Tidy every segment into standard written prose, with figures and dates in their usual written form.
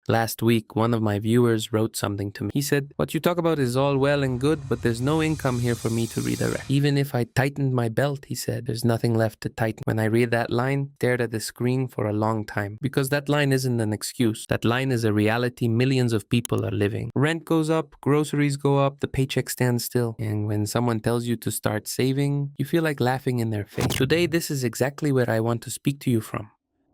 Last week, one of my viewers wrote something to me. He said, "What you talk about is all well and good, but there's no income here for me to redirect. Even if I tightened my belt," he said, "there's nothing left to tighten." When I read that line, stared at the screen for a long time. Because that line isn't an excuse. That line is a reality millions of people are living. Rent goes up, groceries go up, the paycheck stands still. And when someone tells you to start saving, you feel like laughing in their face. Today, this is exactly where I want to speak to you from.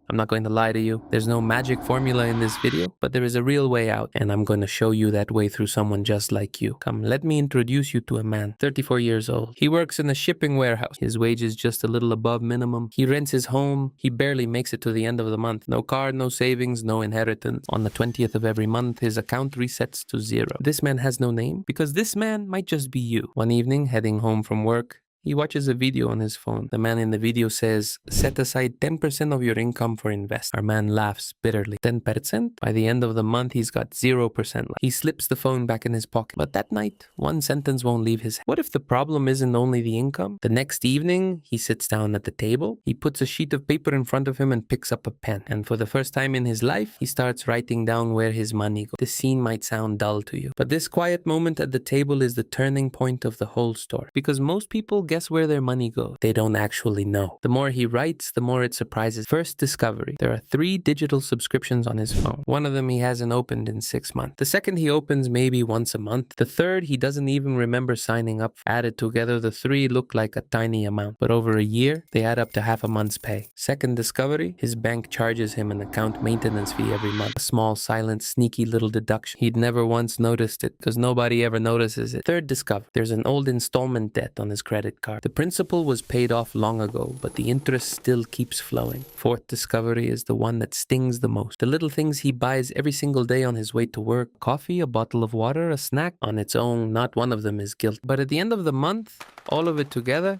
I'm not going to lie to you. There's no magic formula in this video, but there is a real way out, and I'm going to show you that way through someone just like you. Come, let me introduce you to a man, 34 years old. He works in a shipping warehouse. His wage is just a little above minimum. He rents his home. He barely makes it to the end of the month. No car, no savings, no inheritance. On the 20th of every month, his account resets to zero. This man has no name because this man might just be you. One evening, heading home from work, he watches a video on his phone. The man in the video says, "Set aside 10% of your income for invest." Our man laughs bitterly. 10%? By the end of the month, he's got 0% left. He slips the phone back in his pocket. But that night, one sentence won't leave his head. What if the problem isn't only the income? The next evening, he sits down at the table. He puts a sheet of paper in front of him and picks up a pen. And for the first time in his life, he starts writing down where his money goes. This scene might sound dull to you, but this quiet moment at the table is the turning point of the whole story. Because most people guess where their money goes. They don't actually know. The more he writes, the more it surprises. First discovery. There are 3 digital subscriptions on his phone. One of them he hasn't opened in 6 months. The second he opens maybe once a month. The third he doesn't even remember signing up. Added together, the 3 look like a tiny amount. But over a year, they add up to half a month's pay. Second discovery, his bank charges him an account maintenance fee every month. A small, silent, sneaky little deduction. He'd never once noticed it because nobody ever notices it. Third discovery, there's an old installment debt on his credit card. The principal was paid off long ago, but the interest still keeps flowing. Fourth discovery is the one that stings the most. The little things he buys every single day on his way to work. Coffee, a bottle of water, a snack. On its own, not one of them is guilt. But at the end of the month, all of it together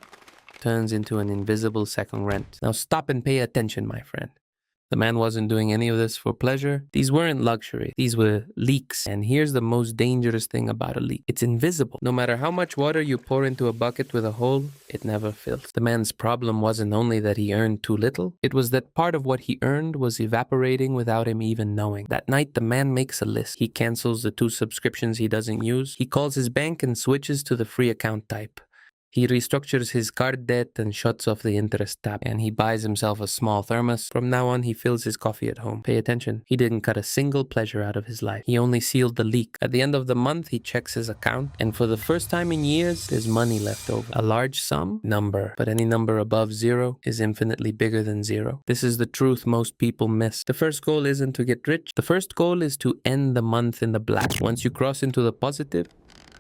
turns into an invisible second rent. Now stop and pay attention, my friend. The man wasn't doing any of this for pleasure. These weren't luxury. These were leaks. And here's the most dangerous thing about a leak. It's invisible. No matter how much water you pour into a bucket with a hole, it never fills. The man's problem wasn't only that he earned too little. It was that part of what he earned was evaporating without him even knowing. That night, the man makes a list. He cancels the 2 subscriptions he doesn't use. He calls his bank and switches to the free account type. He restructures his card debt and shuts off the interest tap, and he buys himself a small thermos. From now on, he fills his coffee at home. Pay attention. He didn't cut a single pleasure out of his life. He only sealed the leak. At the end of the month, he checks his account, and for the first time in years, there's money left over. A large sum? Number. But any number above 0 is infinitely bigger than 0. This is the truth most people miss. The first goal isn't to get rich. The first goal is to end the month in the black. Once you cross into the positive,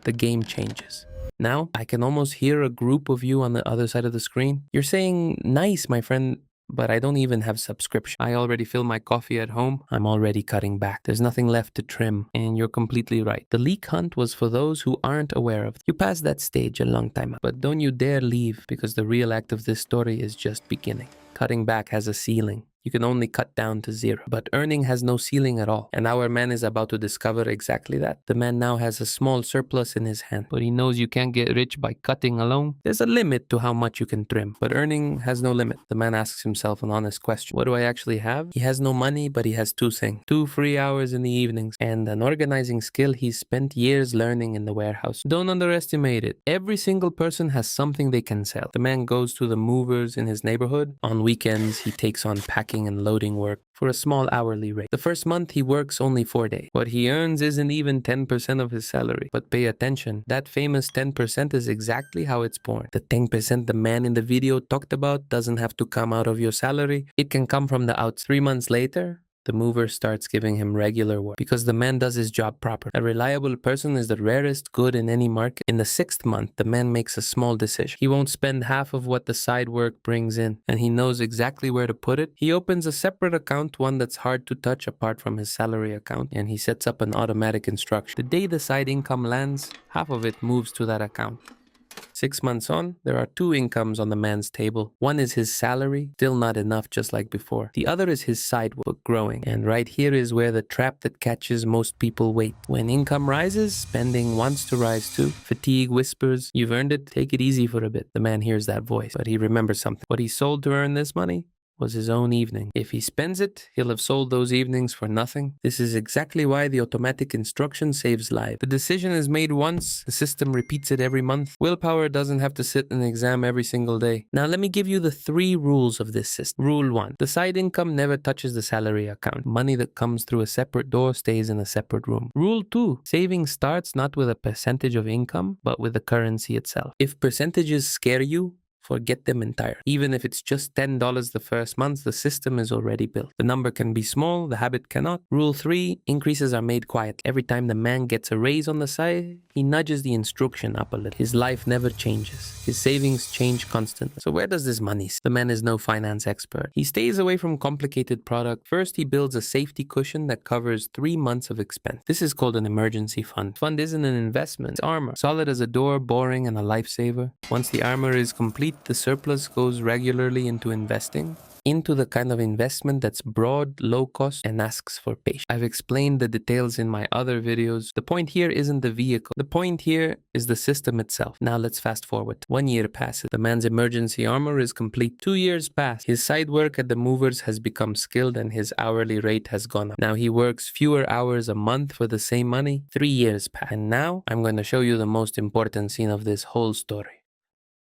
the game changes. Now, I can almost hear a group of you on the other side of the screen. You're saying, "Nice, my friend, but I don't even have subscription. I already fill my coffee at home. I'm already cutting back. There's nothing left to trim." And you're completely right. The leak hunt was for those who aren't aware of it. You passed that stage a long time ago. But don't you dare leave, because the real act of this story is just beginning. Cutting back has a ceiling. You can only cut down to 0. But earning has no ceiling at all. And our man is about to discover exactly that. The man now has a small surplus in his hand. But he knows you can't get rich by cutting alone. There's a limit to how much you can trim. But earning has no limit. The man asks himself an honest question. What do I actually have? He has no money, but he has 2 things. 2 free hours in the evenings. And an organizing skill he's spent years learning in the warehouse. Don't underestimate it. Every single person has something they can sell. The man goes to the movers in his neighborhood. On weekends, he takes on packing and loading work for a small hourly rate. The first month he works only 4 days. What he earns isn't even 10% of his salary. But pay attention, that famous 10% is exactly how it's born. The 10% the man in the video talked about doesn't have to come out of your salary. It can come from the outs. 3 months later, the mover starts giving him regular work because the man does his job properly. A reliable person is the rarest good in any market. In the 6th month, the man makes a small decision. He won't spend half of what the side work brings in, and he knows exactly where to put it. He opens a separate account, one that's hard to touch apart from his salary account, and he sets up an automatic instruction. The day the side income lands, half of it moves to that account. 6 months on, there are 2 incomes on the man's table. One is his salary, still not enough just like before. The other is his side work, growing. And right here is where the trap that catches most people wait. When income rises, spending wants to rise too. Fatigue whispers, "You've earned it, take it easy for a bit." The man hears that voice, but he remembers something. What he sold to earn this money? was his own evening. If he spends it, he'll have sold those evenings for nothing. This is exactly why the automatic instruction saves lives. The decision is made once, the system repeats it every month. Willpower doesn't have to sit an exam every single day. Now let me give you the 3 rules of this system. Rule 1. The side income never touches the salary account. Money that comes through a separate door stays in a separate room. Rule 2. Saving starts not with a percentage of income, but with the currency itself. If percentages scare you, forget them entirely. Even if it's just $10 the first month, the system is already built. The number can be small, the habit cannot. Rule 3, increases are made quietly. Every time the man gets a raise on the side, he nudges the instruction up a little. His life never changes. His savings change constantly. So where does this money sit? The man is no finance expert. He stays away from complicated product. First, he builds a safety cushion that covers 3 months of expense. This is called an emergency fund. Fund isn't an investment, it's armor. Solid as a door, boring, and a lifesaver. Once the armor is complete, the surplus goes regularly into investing, into the kind of investment that's broad, low cost, and asks for patience. I've explained the details in my other videos. The point here isn't the vehicle. The point here is the system itself. Now let's fast forward. 1 year passes. The man's emergency armor is complete. 2 years pass. His side work at the movers has become skilled and his hourly rate has gone up. Now he works fewer hours a month for the same money. 3 years pass. And now I'm going to show you the most important scene of this whole story.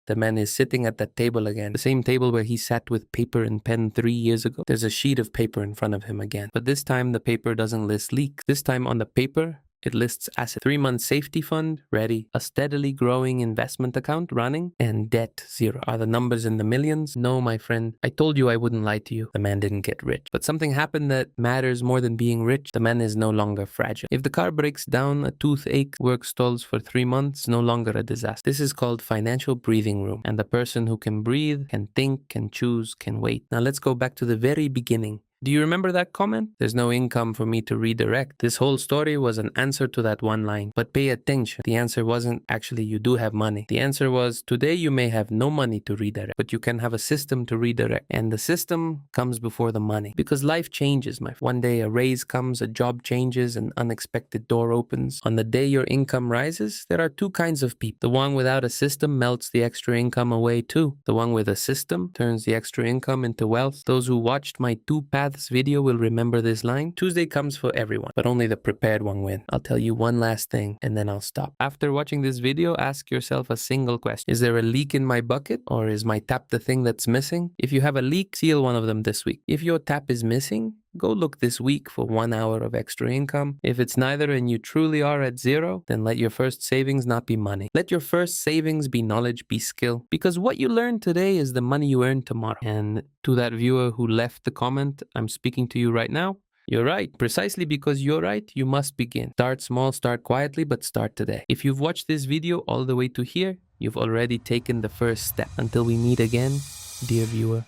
The man is sitting at that table again, the same table where he sat with paper and pen 3 years ago. There's a sheet of paper in front of him again, but this time the paper doesn't list leaks. This time on the paper, it lists assets. 3-month safety fund, ready. A steadily growing investment account, running. And debt, 0. Are the numbers in the millions? No, my friend. I told you I wouldn't lie to you. The man didn't get rich. But something happened that matters more than being rich. The man is no longer fragile. If the car breaks down, a toothache, work stalls for 3 months, no longer a disaster. This is called financial breathing room. And the person who can breathe, can think, can choose, can wait. Now let's go back to the very beginning. Do you remember that comment? There's no income for me to redirect. This whole story was an answer to that one line. But pay attention. The answer wasn't actually you do have money. The answer was today you may have no money to redirect, but you can have a system to redirect. And the system comes before the money. Because life changes, my friend. One day a raise comes, a job changes, an unexpected door opens. On the day your income rises, there are 2 kinds of people. The one without a system melts the extra income away too. The one with a system turns the extra income into wealth. Those who watched my 2 paths video will remember this line. Tuesday comes for everyone, but only the prepared one win. I'll tell you one last thing and then I'll stop. After watching this video, ask yourself a single question. Is there a leak in my bucket, or is my tap the thing that's missing? If you have a leak, seal one of them this week. If your tap is missing, go look this week for 1 hour of extra income. If it's neither and you truly are at 0, then let your first savings not be money. Let your first savings be knowledge, be skill. Because what you learn today is the money you earn tomorrow. And to that viewer who left the comment, I'm speaking to you right now. You're right. Precisely because you're right, you must begin. Start small, start quietly, but start today. If you've watched this video all the way to here, you've already taken the first step. Until we meet again, dear viewer.